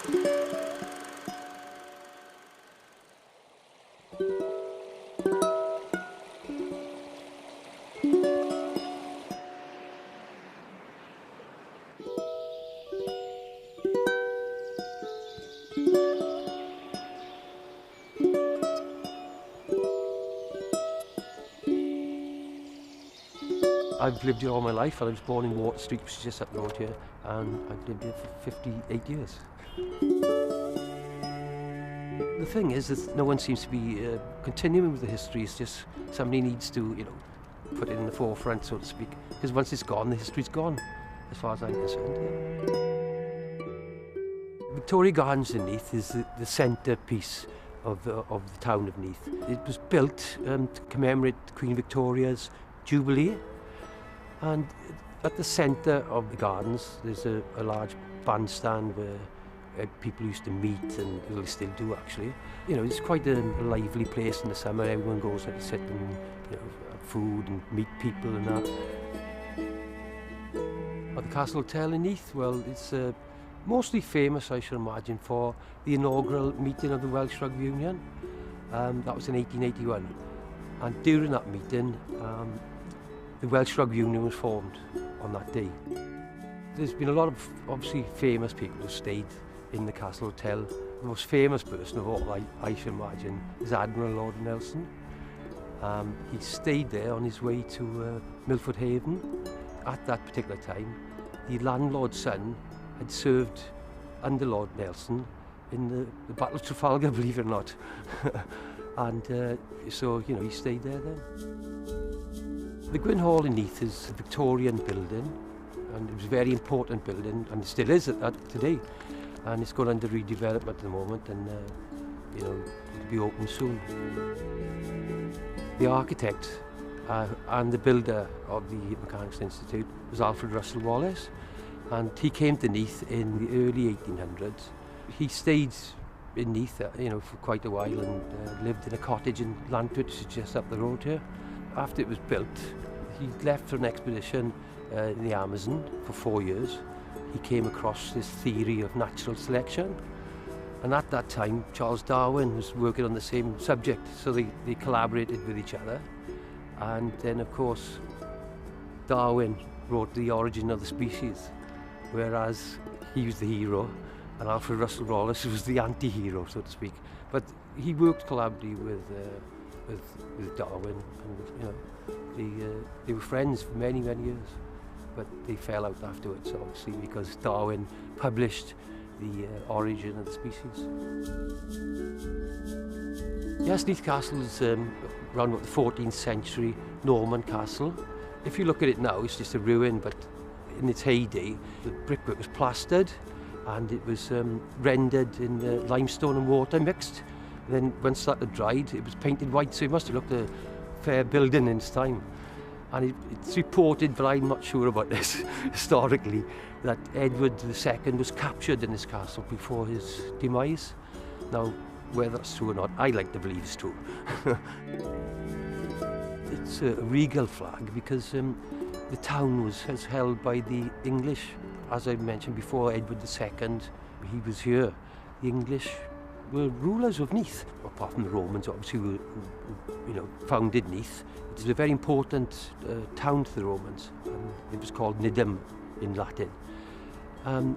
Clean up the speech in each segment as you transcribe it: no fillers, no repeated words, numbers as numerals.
I've lived here all my life. I was born in Water Street, which is just up the road here, and I've lived here for 58 years. The thing is that no one seems to be continuing with the history. It's just somebody needs to, put it in the forefront, so to speak. Because once it's gone, the history's gone, as far as I'm concerned. Yeah. Victoria Gardens in Neath is the centrepiece of the town of Neath. It was built to commemorate Queen Victoria's Jubilee. And at the centre of the gardens, there's a large bandstand where people used to meet, and they still do actually. It's quite a lively place in the summer. Everyone goes there to sit and have food and meet people and that. At the Castle Hotel in Neath, well, it's mostly famous, I should imagine, for the inaugural meeting of the Welsh Rugby Union. That was in 1881. And during that meeting, the Welsh Rugby Union was formed on that day. There's been a lot of obviously famous people who stayed in the Castle Hotel. The most famous person of all, I should imagine, is Admiral Lord Nelson. He stayed there on his way to Milford Haven. At that particular time, the landlord's son had served under Lord Nelson in the Battle of Trafalgar, believe it or not. And so, he stayed there then. The Gwyn Hall in Neath is a Victorian building, and it was a very important building, and it still is at that today. And it's gone under redevelopment at the moment, and it'll be open soon. The architect and the builder of the Mechanics Institute was Alfred Russel Wallace, and he came to Neath in the early 1800s. He stayed in Neath, for quite a while, and lived in a cottage in Lantwich, which is just up the road here. After it was built, he left for an expedition in the Amazon for 4 years. He came across this theory of natural selection, and at that time Charles Darwin was working on the same subject, so they collaborated with each other. And then of course Darwin wrote The Origin of the Species, whereas he was the hero and Alfred Russel Wallace was the anti-hero, so to speak. But he worked collaboratively with Darwin, and they were friends for many years, but they fell out afterwards, obviously, because Darwin published The Origin of the Species. Yes, Neath Castle is around about the 14th century Norman castle. If you look at it now, it's just a ruin, but in its heyday, the brickwork was plastered and it was rendered in limestone and water mixed. Then once that had dried, it was painted white, so it must have looked a fair building in its time. And it's reported, but I'm not sure about this historically, that Edward II was captured in this castle before his demise. Now, whether that's true or not, I like to believe it's true. It's a regal flag because the town was held by the English. As I mentioned before, Edward II, he was here. The English were rulers of Neath, apart from the Romans, obviously, who founded Neath. It was a very important town to the Romans. It was called NIDEM in Latin. And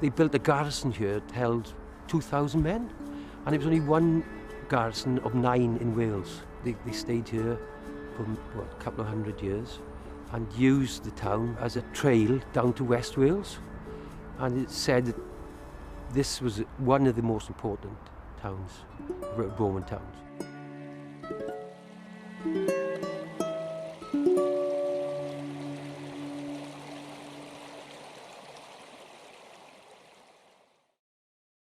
they built a garrison here that held 2,000 men. And it was only one garrison of 9 in Wales. They stayed here for a couple of 100 years and used the town as a trail down to West Wales. And it's said that this was one of the most important towns, Roman towns.